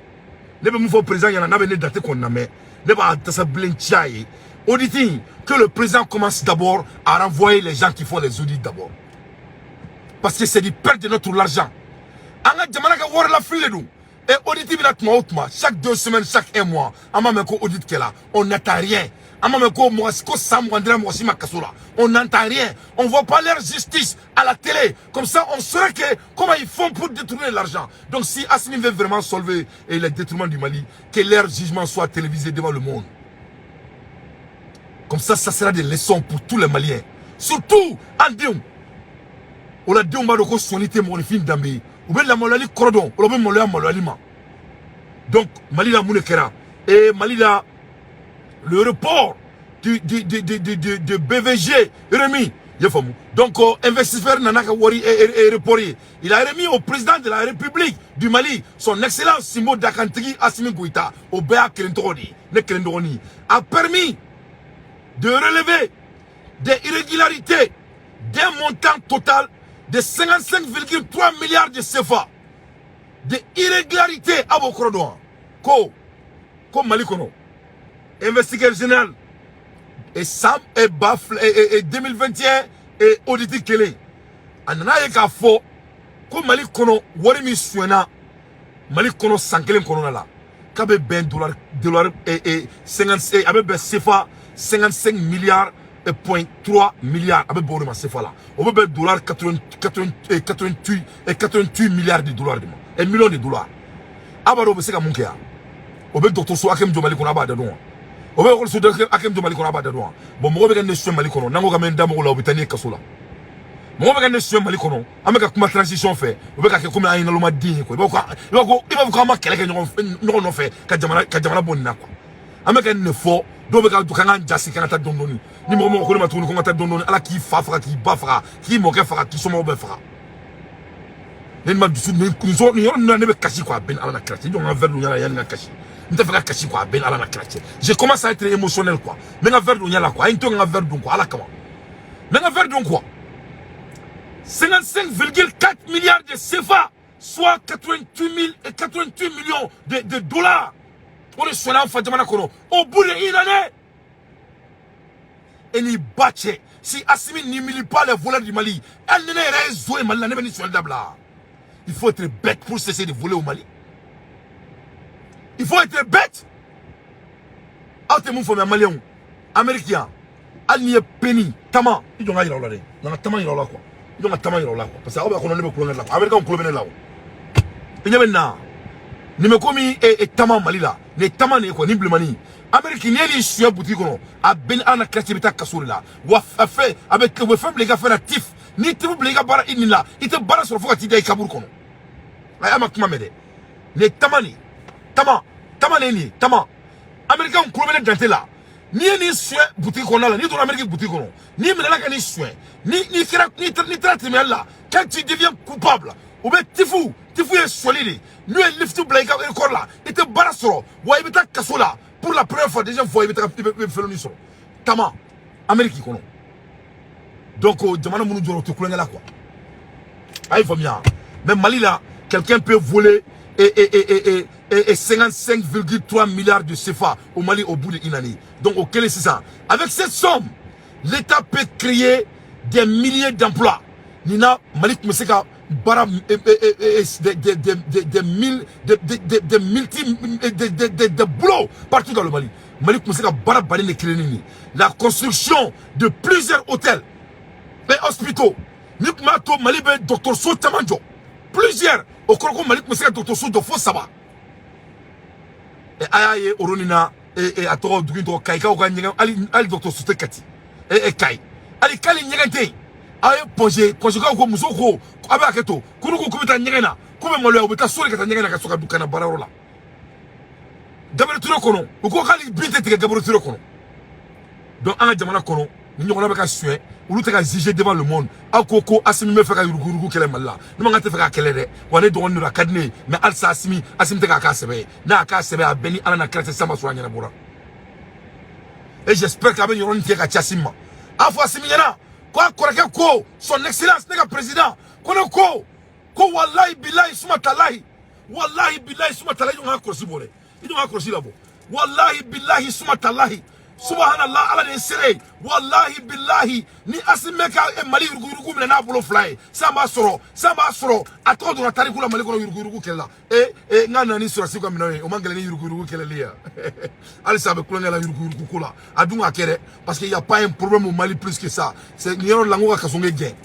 S1: Ne peut me présent, il y en a venu daté qu'on a mis. Ne va pas blinchaye. Auditing, que le président commence d'abord à renvoyer les gens qui font les audits d'abord. Parce que c'est du perte de notre argent. Et audit chaque 2 semaines, chaque 1 mois, on n'entend rien. On n'entend rien. On ne voit pas leur justice à la télé. Comme ça, on saurait que comment ils font pour détourner l'argent. Donc si Assimi veut vraiment solver les détournements du Mali, que leur jugement soit télévisé devant le monde. Comme ça sera des leçons pour tous les Maliens. Surtout en Dieu. On a dit on va le soniter mon film d'Ambé. Ou bien la Molali Cordon. Ou bien Molali. Donc, Mali la Mounekera. Et Mali la le report de BVG remis. Donc, investisseur Nanaka Wari est reporté. Il a remis au président de la République du Mali son excellence Simo Dakantigi Assimi Goïta au Béa Kelendroni, a permis de relever des irrégularités d'un montant total de 55,3 milliards de CFA. Des irrégularités à vos cordons. Comme Malikono. Investigateur général. Et Sam et Bafle et 2021 et audité Kélé. Anana yeka fo. Comme Malikono, Warimi Suena. Malikono Sankelen Koronala. Kabe ben dollar et 55 avec ben CFA 55 milliards et 0.3 milliards avec Borima CFA là. On veut ben dollar 88 milliards de dollars et millions de dollars. Abaro be seka munkea. On veut docteur so akem jomali kona ba de don. On veut ko so akem jomali kona ba de don. Bon mo be ne so mali kono nango ga men damo la obitani kasola. Mo be ne so mali kono ameka kuma transition fait. On veut ka ke kuma ayina lo ma di ko. Il va ko ma kele ke no fait ka jamana bonna ko. Ameka ne fo do be ka du kan jasi kan ta dondoni. Ni mo ko ma tunu ko ta dondoni ala ki fa fra ki ba fra ki mo ke fra ki so mo be fra. Nous avons caché quoi, ben à la crache. Je commence à être émotionnel quoi. Mais un verre d'oignon quoi. Un verre d'oignon quoi. Mais un verre d'oignon quoi. 55,4 milliards de CFA, soit 88 millions de dollars. On est sur l'enfant de Manakono. Au bout d'une année, et ni batche. Si Assimi n'y milite pas les voleurs du Mali, elle n'est pas zouée Mali, elle n'est pas sur le dabla. Il faut être bête pour cesser de voler au Mali. Il faut être bête. Alte moun fome Malien, Américain, Alnier Penny, Tama, ils ont aïe là là. Dans la Tama il là quoi. Ils ont Tama il là quoi. Parce que on a le colonel là. Américain on colonel là. Il y a maintenant. Ni me komi et Tama Mali là. Ne Tama ne quoi ni blemani. Américain ni suya boutique non. A ben ana classe bita kasouri là. Wa fait avec le femme les gars fait natif. Ni tu les gars bara inila. Il te bara sur faut que tu dai kabour kono. Ayama kuma mede. Ne Tamani. Tama ni Tama. Américain on colonel danté là. Ni suya boutique qu'on a là. Ni ton Américain boutique non. Ni me là ni suya. Ni traite là. Quand tu deviens coupable. Ou bien tifu est solide. Nous est lift blague encore là. Il te bara sur. Wa ibita kasola. Pour la première fois, déjà, il faut faire le son. Tama, Amérique, kono. Donc, demande mon nous te couler là quoi. Ah, il faut bien. Même Mali là, quelqu'un peut voler et et 55,3 milliards de CFA au Mali au bout d'une année. Donc, au Kélé, c'est ça. Avec cette somme, l'État peut créer des milliers d'emplois. Nina, Malik Messeka, Bara, des boulots partout dans le Mali. Malik Messeka, Bara, Bali, Kélénini. La construction de plusieurs hôtels et hospitaux. Nikmato, Mali, Dr. So Tamanjo. Plusieurs. Au Korogo, Malik Messeka, Dr. So de Fossaba. Et Ayaye, Oronina, et Atoro, Duguindro, Kaika, Ali, Dr. So Tekati. Et Kai. Ali, Kali, Nyagante. Aye ponje ko muso ko aba keto kunu ko kubita nyegena kube molo obita sori kata nyegena ka soka dukana bararola Gabriel Touré kono ko kali binte te Gabriel Touré kono donc anga jamana kono ni nyogona be ka sué ulu te ka juger devant le monde akoko asimi me feka yurugu kele malla ni manga te feka kele de wane do wonu rakadne mais alsa asimi te ka sebe na ka sebe a beni ala na krete sama so anyana bora et j'espère que aben yoron te ka chasima afo asimi yana quoi ko son excellence n'est qu'un président kono ko wallahi billahi suma talahi wallahi billahi suma talahi on a croisi bolé il on a croisi là-bas wallahi billahi suma talahi subhanallah ala de sere wallahi billahi ni asimeka e mali yurugu na bolo fly samba soro ato do na tariku la mali ko yurugu kella e ngana ni sura siko mino o mangale ni yurugu kella lia ali sabe ko ngala yurugu kula adunga kere parce qu'il y a pas un problème au Mali plus que ça c'est ni lango ka songe gen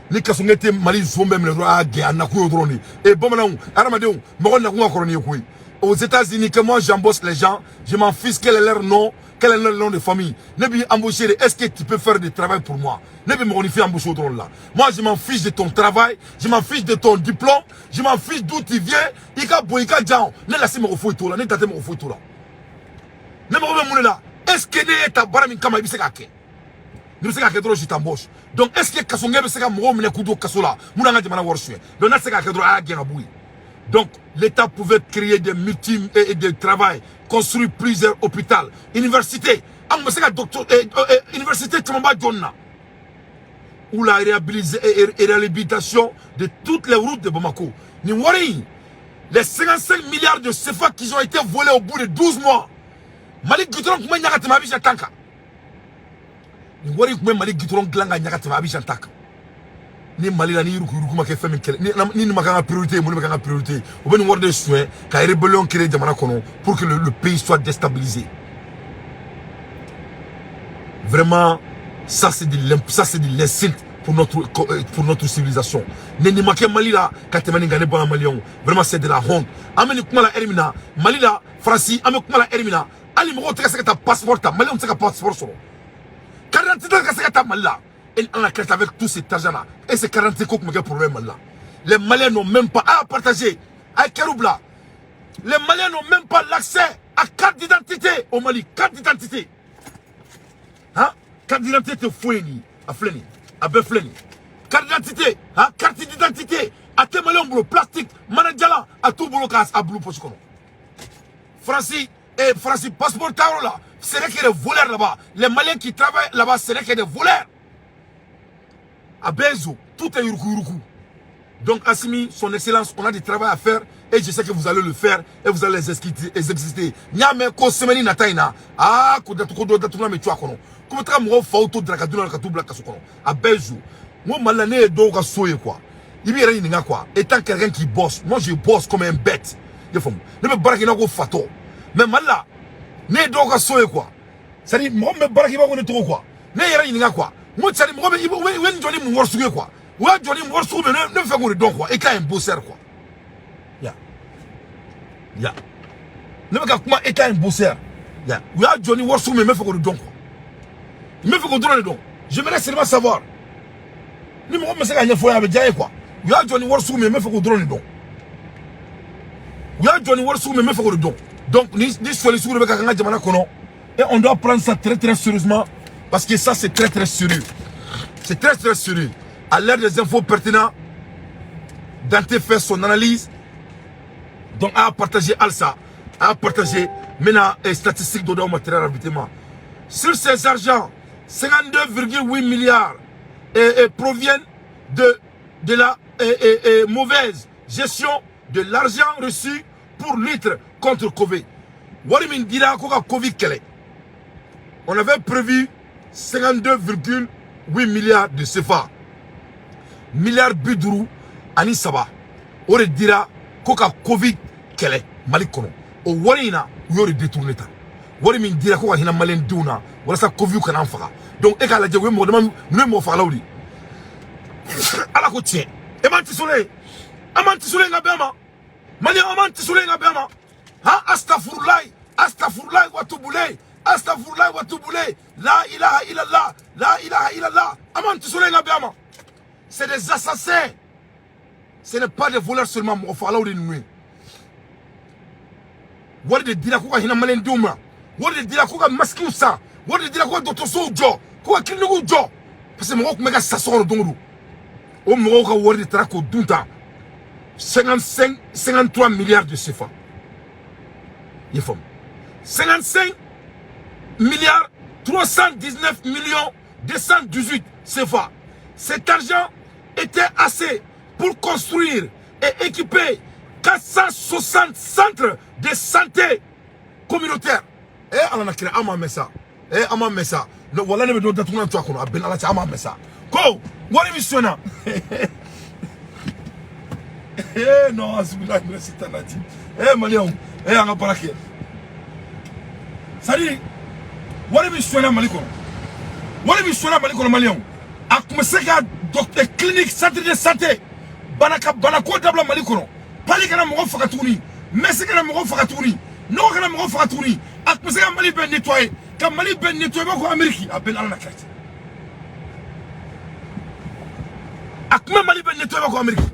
S1: ni ka songe te Mali zombe me le droit gen na ko droni e bomana aramadeu mo na ko ko ni ko aux États-Unis que moi j'embauche les gens je m'en fiche quel est leur nom. Quel est le nom de famille? Nebi embaucher, est-ce que tu peux faire du travail pour moi? Nebi m'onifier embaucher au drone là. Moi je m'en fiche de ton travail, je m'en fiche de ton diplôme, je m'en fiche d'où tu viens. Ika boika djao, ne laisse me refouiller tout là, ne tate me refouiller tout là. Ne me refouiller là. Est-ce que ne ta barami kama ibiseka ke? Ne biseka ke drone je t'embauche. Donc est-ce que kasonge biseka mo mene kudo kasola? Muna nga jamana worshwe. Donc na seka ke drone a gen abui. Donc l'État pouvait créer des multi et de travail, construire plusieurs hôpitaux, universités, université Tchamba Djonna, où la réhabilitation de toutes les routes de Bamako. Niwari, les 55 milliards de CFA qui ont été volés au bout de 12 mois. Malik Gitron kuma nyakati mabisha tanka. Niwari kuma Malik Gitron glanga nyakati mabisha tanka. Ni Mali la ni yurugu ma ke femme kele ni makanga priorité mo ni makanga priorité o ben worde soin ka rébellion créer jamana kono pour que le pays soit déstabilisé. Vraiment ça c'est de l'insulte pour notre civilisation. Ni makanga Mali la ka temani ngane bon Malion vraiment c'est de la honte. Ameni kuma la Hermina Mali la Franci ameni kuma la Hermina ali mo te ka ta passeport ta Mali on te ka passeport so. 40 ans ka se ta Mali la. Et on a créé avec tout cet argent-là. Et c'est 40 coups qui problème là. Les Maliens n'ont même pas à partager. À Keroubla. Les Maliens n'ont même pas l'accès à carte d'identité au Mali. Carte d'identité. Hein? Carte d'identité fouini. À Fleni. À Befleni. Carte d'identité. Hein? Carte d'identité. À Témalien boulot. Plastique. Manadjala. À tout boulot casse. À boulot pochikono. Francis. Et Francis, passeport taro là. C'est vrai qu'il y a des voleurs là-bas. Les Maliens qui travaillent là-bas, c'est vrai qu'il y a des voleurs. À Benzo, tout est yuruku. Donc, Assimi, son excellence, on a du travail à faire et je sais que vous allez le faire et vous allez les exécuter. Nyame ko semeni na taina. Ah, ko datuko datuna me chwa kono. Ko tra mo fa auto drakaduna ka tubla ka sokono. À Benzo, moi malane do ka soye quoi. Ibi rani nga quoi. Étant quelqu'un qui bosse, moi je bosse comme un bête. Il faut. Ne me baraki na ko fato. Mais malla, ne do ka soye quoi. Ça dit moi me baraki ba ko ne trop quoi. Ne rani nga quoi. Moi, tu sais, moi, je Johnny Moursoué quoi. Ouais, Johnny Moursoué, ne me fait qu'on le donne quoi. Et quand un bosseur quoi. Ya. Ne me fait comment et quand un bosseur. Ya. Ouais, Johnny Moursoué, me fait qu'on le donne quoi. Il me fait qu'on donne le don. Je me laisse seulement savoir. Ne me fait qu'on le donne avec Diaye quoi. Ouais, Johnny Moursoué, me fait qu'on donne le don. Ouais, Johnny Moursoué, me fait qu'on le don. Donc, ni sur les sous de Bekanga Djamana Kono. Et on doit prendre ça très très sérieusement. Parce que ça, c'est très très sérieux. C'est très très sérieux. À l'ère des infos pertinentes, Dante fait son analyse. Donc, à partager Alsa, à partager maintenant les statistiques de matériel habitement. Sur ces argents, 52,8 milliards proviennent de la mauvaise gestion de l'argent reçu pour litre contre Covid. Wari min dira ko ka Covid kele. On avait prévu 52,8 milliards de CFA. Milliards biduru ani saba. O de dira ko ka Covid kele Mali kono. O wari na yo de détourner ta. Wari min dira ko ka hina Malien duna wala sa Covid kana faga. Donc e ka la jewe mo dama ne mo faga lawdi. Ala ko tien. E man tisole. Amanti sule nga bema. Mali amanti sule nga bema. Ha astaghfirullah. Astaghfirullah wa tubulay. Astaghfirullah wa tubulay. La ilaha illallah. La ilaha illallah. Amanti sule nga bema. C'est des assassins. Ce n'est pas des voleurs seulement. Mon frère, là où ils nous. Wari de dira ko ka hina Malen duma. Wari de dira ko ka maski usa. Wari de dira ko Dr. So jo. Ko ka kiligu jo. Parce que mo ko mega sasoro dongu. O mo ko wari de tra ko dunta. 53 milliards de CFA. Il faut 55 milliards 319 millions 218 CFA. Cet argent était assez pour construire et équiper 460 centres de santé communautaires. Eh, on a créé un messa. Eh, un messa. Le voilà ne me donne pas tout le temps qu'on a bien la chama messa. Ko, what is it now? Eh non, asubila merci tanati. Eh Malion, eh anga parake. Sadi, wale bishona Maliko. Wale bishona Maliko Malion. Akumeseka docteur clinique centre de santé. Banako dabla Maliko. Pali kana mo fakatuni. Messi kana mo fakatuni. No kana mo fakatuni. Akumeseka Mali ben nettoyer. Ka Mali ben nettoyer ko Amérique. Abel ala nakati. Akuma Mali ben nettoyer ko Amérique.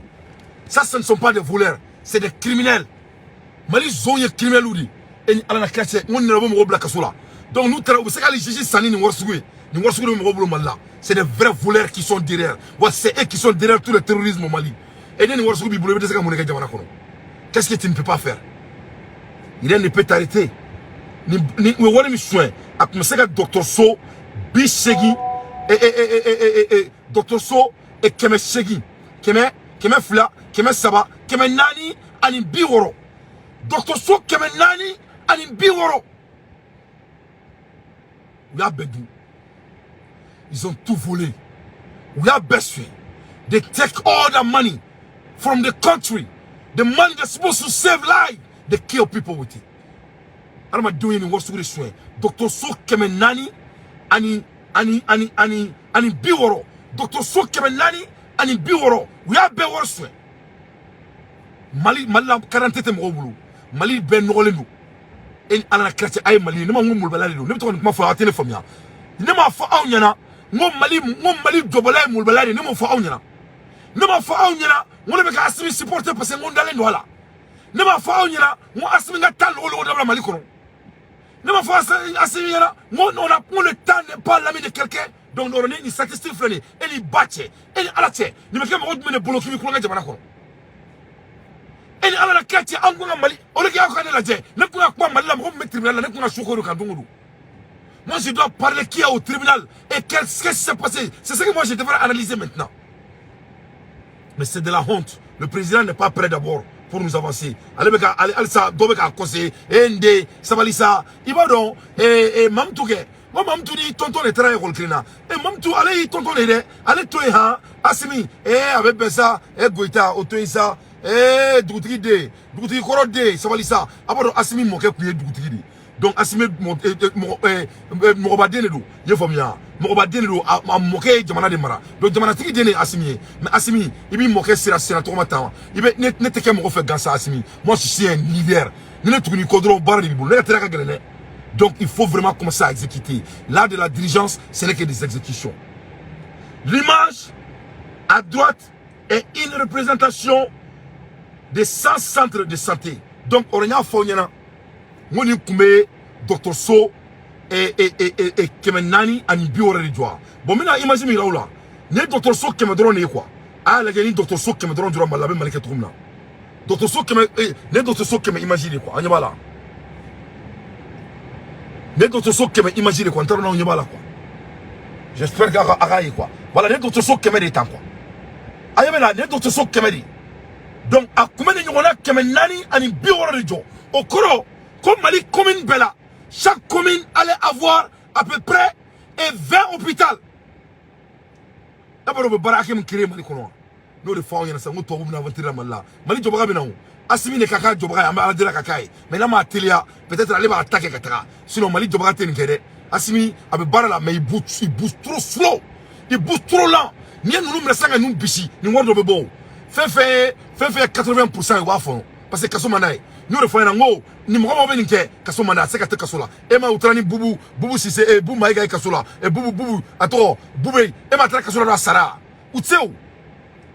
S1: Ça, ce ne sont pas des voleurs, c'est des criminels. Mali zonye criminel ou dit. Et à la casse, on ne va pas me cassola. Donc nous, c'est quand les juges sani ni warsoué, ni warsoué me roblo malla. C'est des vrais voleurs qui sont derrière. C'est eux qui sont derrière tout le terrorisme au Mali. Et ni warsoué bi boulé, c'est comme on est déjà kono. Qu'est-ce que tu ne peux pas faire? Il ne peut t'arrêter. Ni wala mi soin. Ak me seka Dr. So, Bishegi et Dr. So et Keme Shegi. Keme Fla, Keme Saba, Keme Nani, Ani Biworo. Dr. So, Keme Nani, Ani Biworo. We are Bedou. Ils ont tout volé. We are best way. They take all the money from the country. The money that's supposed to save life. They kill people with it. I'm not doing what's with this way. Dr. So, Keme Nani, Ani Biworo. Dr. So, Keme Nani, Ani Biworo. We are be worse. Mali 40 mo Mali ben rolenu. En ala krati ay Mali ne ma ngumul balali do. Ne to ko ma fa téléphone ya. Ne ma fa aw nyana. Ngom Mali dobalay mul balali ne mo fa aw nyana. Ne ma fa aw nyana. Wala be ka asimi supporter parce que ngon dalen do wala. Ne ma fa aw nyana. Mo asimi nga tal o dabla Mali kono. Ne ma fa asimi nyana. On a pour le temps n'est pas l'ami de quelqu'un. Donc on a une statistique flânée. Elle y batche. Elle y alache. Ne me kema odmene bloqué mi kulanga jamana kono. Elle ala na kati angunga Mali. On le gars ko la je. Ne ko akwa Mali la mo mettre tribunal la ne ko na sokoro kan dongodu. Moi je dois parler qui est au tribunal et qu'est-ce qui s'est passé. C'est ce que moi je devrais analyser maintenant. Mais c'est de la honte. Le président n'est pas prêt d'abord pour nous avancer. Allez ça dobeka conseiller ende sabalisa ibadon et mamtouke. Moi mamtou dit tonton est très colclina. Et mamtou allez tonton est allez toi ha asimi avec ça goita otoisa doutri korode sabalisa abado asimi moke kuye doutri. Donc asimi morobadene do ye famia morobadene do moke jamana de mara. Donc jamana tiki dene asimi mais asimi ibi moke sera to mata ibe ne teke mo fait gansa asimi. Moi je suis un leader. Ne tourni kodro bar de bibo ne tera galene. Donc il faut vraiment commencer à exécuter. Là de la dirigeance, ce n'est que des exécutions. L'image à droite est une représentation des 100 centres de santé. Donc on a fait Moni Kume, Dr. So et Kemenani Ani Biore Ridwa. Bon maintenant imaginez là. Ne Dr. So Kemedron est quoi? Ah la gani Dr. So Kemedron du Ramba la même malika Toumna. Dr. So Keme ne Dr. So Keme imaginez quoi? On y va là. Ne Dr. So Keme imaginez quoi? On y va là quoi. J'espère qu'Araï quoi. Voilà ne Dr. So Keme est temps quoi. Aïe là ne Dr. So Keme dit. Donc a combien de ɲɔgɔnna kɛmɛ naani ani 60 de jɔ o kɔrɔ ko Mali commune bɛɛ la chaque commune allait avoir à peu près 20 hôpitaux. D'abord on bɛ baara hakɛ min créer Mali kɔnɔ n'o de fɔ aw ɲɛna sisan ko tubabu bɛna aventure la Mali la Mali jɔbaga bɛ na o Assimi ne ka k'a jɔbaga ye an bɛ Ala deli ka k'a ye mais n'a ma teliya peut-être ale b'a ta kɛ ka taga sinon Mali jɔbaga tɛ nin kɛ dɛ Assimi a bɛ baara la mais il bouge trop slow il bouge trop lent n'i ye ninnu minɛ sisan ka ninnu bisi nin wari dɔ bɛ bɔ o fɛn fɛn ye 80% ye u b'a fɔ parce que kaso man d'a ye n y'o de fɔ ɲɛna n ko ni mɔgɔ mɔgɔ bɛ nin kɛ kaso man d'a ye a tɛ se ka to kaso la e ma u taara ni bubu Sise bubu Mayiga ye kaso la bubu a tɔgɔ bube e ma taara kaso la a sara u tɛ se o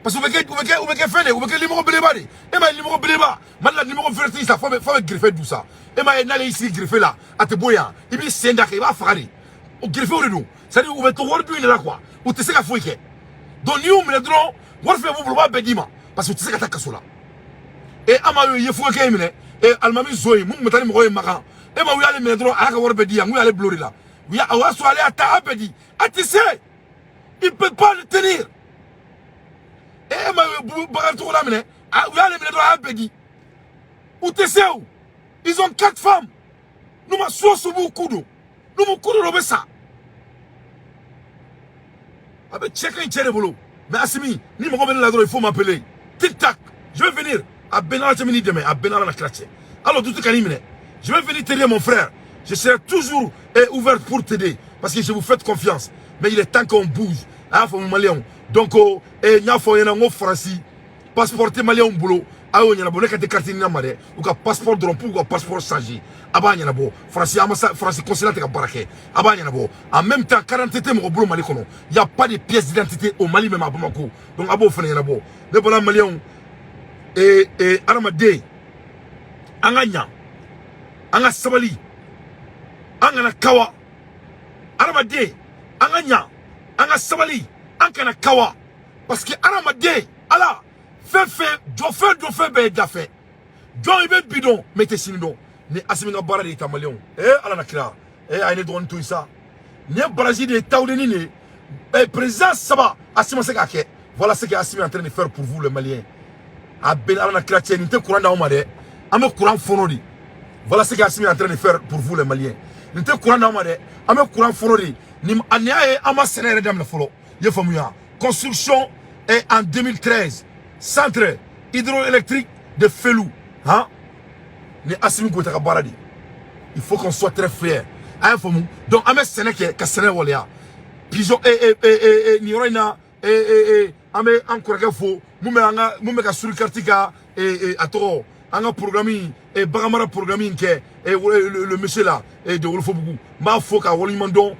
S1: parce que u bɛ kɛ fɛn de u bɛ kɛ limɔgɔ belebeleba de e ma ye limɔgɔ belebeleba Mali la limɔgɔ verti sa fɔ bɛ greffe du sa e ma ye n'ale y'i sigi greffe la a tɛ bɔ yan i b'i sen da kɛ i b'a faga de o greffew de don c'est à dire u bɛ to wari dun de la quoi u tɛ se ka foyi kɛ donc n'i y'u minɛ dɔrɔn wari fɛn b'u bolo u b'a bɛɛ d'i ma parce que u tɛ se ka taa kaso la e an ma ye fugakɛ in minɛ alimami zo ye mun tun bɛ taa ni mɔgɔ ye Makan e ma u y'ale minɛ dɔrɔn a y'a ka wari bɛɛ di yan n ko y'ale bulon de la o y'a sɔrɔ ale y'a ta a bɛɛ di a tɛ se il peut pas le tenir e ma ye Bakari Togola minɛ u y'ale minɛ dɔrɔn a y'a bɛɛ di u tɛ se o ils ont 4 femmes n'u ma so b'u ku don n'u m'u ku don o bɛ sa a bɛ cɛ ka ɲi cɛ de bolo mais Assimi ni mɔgɔ bɛ ne la dɔrɔn il faut m'appeler tic tac je vais venir à Benara Tchemini demain à Benara la Kratche alors tout est minɛ je vais venir t'aider mon frère je serai toujours ouvert pour t'aider parce que je vous fais confiance mais il est temps qu'on bouge a fɔ Malien donc n y'a fɔ ɲɛna n ko Faransi passeport tɛ Malien bolo a y'o ɲɛnabɔ ne ka tɛ carte ɲini ma dɛ u ka passeport dɔrɔn pour u ka passeport changer a b'a ɲɛnabɔ Faransi consulat tɛ ka baara kɛ a b'a ɲɛnabɔ en même temps carte d'identité mɔgɔ bolo Mali kɔnɔ y a pas de pièce d'identité au Mali même à Bamako donc a b'o fana ɲɛnabɔ ne bɔra Malien adamaden an ka ɲa an ka sabali an kana kawa adamaden an ka ɲa an ka sabali an kana kawa parce que adamaden ala fɛn dɔ fɛn bɛɛ ye dafɛ jɔn i bɛ bi dɔn mais i tɛ sini dɔn ni Assimi ka baara de ye ta Maliyɛnw ala na kira a ye ne dɔgɔnin to yen sa nin ye baraji de ye tawulenni de ye président saba Assimi ma se k'a kɛ voilà ce que Assimi est en train de faire pour vous les Maliens a bɛn ala na kira cɛ nin tɛ courant d'anw ma dɛ an bɛ courant fɔlɔ de voilà ce que Assimi est en train de faire pour vous les Maliens nin tɛ courant d'anw ma dɛ an bɛ courant fɔlɔ de nin y'a ye an ma sɛnɛ yɛrɛ daminɛ fɔlɔ i ye faamuya construction en 2013 centre hydroélectrique de Felou hein ni Assimi Goïta ka baara de il faut qu'on soit très fier a y'a faamu donc an bɛ sɛnɛ kɛ ka sɛnɛ waleya pigeon nin yɔrɔ in na an bɛ an kɔrɔkɛ fo mun bɛ ka surkarti ka a tɔgɔ an ka programme baganmara programme kɛ le monsieur là de Wolofobugu n b'a fɔ ka waleɲuman dɔn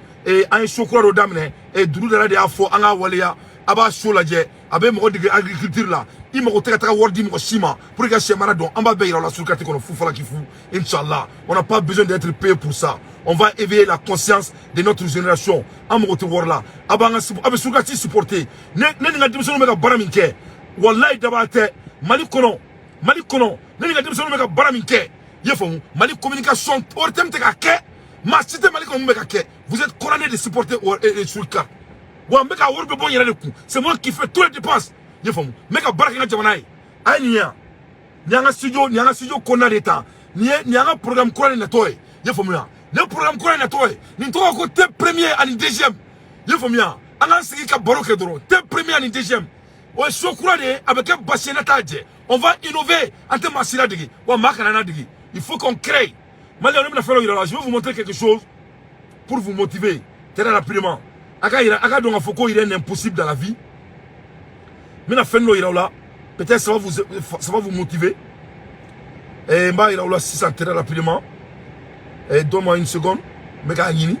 S1: an ye so kura dɔ daminɛ Dudu Dara de y'a fɔ an ka waleya a b'a so lajɛ a bɛ mɔgɔ dege agriculture la i mago tɛ ka taga wari di mɔgɔ si ma pour que ka sɛ mara dɔn an b'a bɛɛ yira la surkarti kɔnɔ fu fala k'i fu inchallah on n'a pas besoin d'être payé pour ça on va éveiller la conscience de notre génération an mago tɛ wari la a bɛ surkarti supporter ne ni ka denmisɛnninw bɛ ka baara min kɛ wallahi daba tɛ Mali kɔnɔ ne ni ka denmisɛnninw bɛ ka baara min kɛ i ye faamu Mali communication o thème tɛ ka kɛ maa si tɛ Mali kɔnɔ mun bɛ ka kɛ vous êtes condamnés de supporter surkarti wa n bɛ ka wari bɛ bɔ n yɛrɛ de kun c'est moi qui fais tous les dépenses i ye faamu n bɛ ka baara kɛ n ka jamana ye a ye nin ye yan nin y'an ka studio kɔnɔna de ta nin y'an ka programme kura de natɔ ye i ye faamuya nin ye programme kura de natɔ ye nin tɔgɔ ko thème premier ani deuxième i ye faamuya an k'an sigi ka baro kɛ dɔrɔn thème premier ani deuxième o ye so kura de ye a bɛ kɛ basi ye ne t'a jɛ on va innover an tɛ maa si ladege wa maa kana ladege il faut qu'on crée Malien ne bɛna fɛn dɔ yira la je vais vous montrer quelque chose pour vous motiver très rapidement a ka dɔn k'a fɔ ko rien n'est impossible dans la vie n bɛna fɛn dɔ yira aw la peut-être ça va vous motiver n b'a yira aw la sisan très rapidement donne-moi une seconde n bɛ k'a ɲini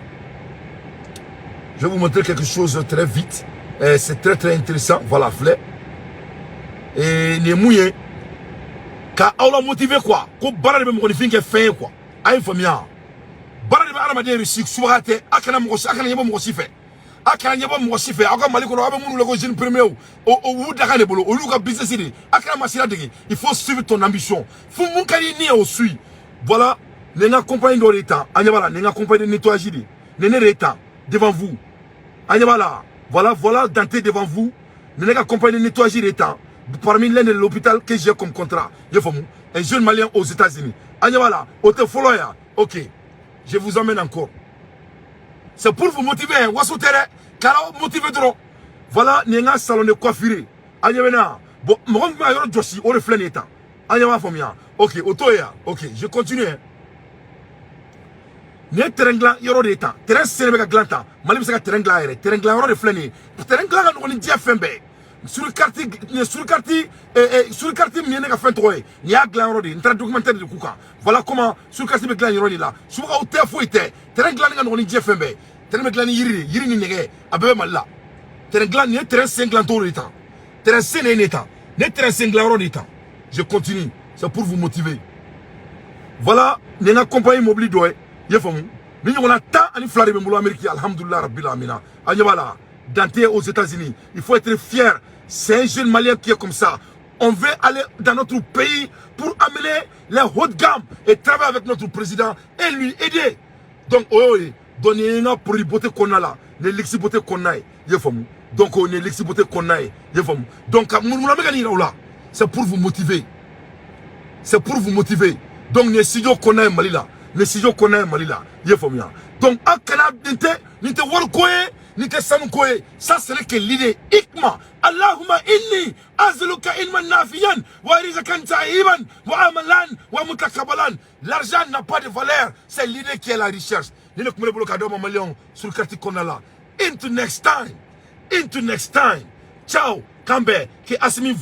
S1: je vais vous montrer quelque chose très vite c'est très intéressant voilà filɛ nin ye mun ye ka aw la motiver quoi ko baara de bɛ mɔgɔninfin kɛ fɛn ye quoi a ye faamuya baara de bɛ adamaden réussir subaga tɛ a kana ɲɛbɔ mɔgɔ si fɛ a kana ɲɛbɔ mɔgɔ si fɛ aw ka Mali kɔnɔ aw bɛ minnu la ko jeune premier o wu daga de bolo olu ka business de a kana maa si ladege il faut suivre ton ambition fo mun ka di ni ye o suit voilà nin ka compagnie dɔ de tan an ɲɛ b'a la nin ka compagnie de nettoyage de nin ne de ye tan devant vous an ɲɛ b'a la voilà Dante devant vous nin ne ka compagnie de nettoyage de tan parmi l'un de l'hôpital que j'ai comme contrat. Un jeune malien aux États-Unis. Voilà, hôtel Foloya. Ok, je vous emmène encore. C'est pour vous motiver. Car motiver trop. Voilà, il y a un salon de coiffure. Bon, moi, je suis au reflet d'état. Ok, ok, je continue. Ne terengla yoro de temps terrain sénégal glanta malim saka terengla yere terengla yoro de flani terengla no ni dia fembe sur carte miene ka fentoy ni a glan yoro de intra documentaire de kuka voilà comment sur carte be glan yoro de là suka hotel foite terengla nga no ni dia fembe terengla ni yiri ni nege abebe malla terengla ni terrain sénégal to de temps terrain sénégal ne terrain sénégal yoro de temps je continue c'est pour vous motiver voilà ni na compagnie mobile doy nous avons tant de fleurs de l'Amérique, alhamdoulilah, rabbil amina. Dante aux États-Unis. Il faut être fier. C'est un jeune malien qui est comme ça. On veut aller dans notre pays pour amener les hautes gammes et travailler avec notre président et lui aider. Donc, donnez une pour les beautés qu'on a là, les lexibotés qu'on a. Donc, on est lexibotés qu'on a. Donc, c'est pour vous motiver. C'est pour vous motiver. Donc, les studios qu'on a en Mali là. Les studios qu'on a en Mali là. Donc, à Canada, n'était Warkoé, n'était Sanukoé. Ça serait que l'idée. Ikma. Allahumma inni azluka ilman nafiyan wa rizqan ta'iban wa amalan wa mutakabalan. L'argent n'a pas de valeur. C'est l'idée qui est la recherche. Nous ne pouvons pas faire million sur le quartier qu'on a là. Into next time. Into next time. Ciao. Camber. Que Assimi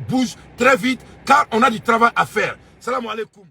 S1: bouge très vite car on a du travail à faire. Salam alaikum.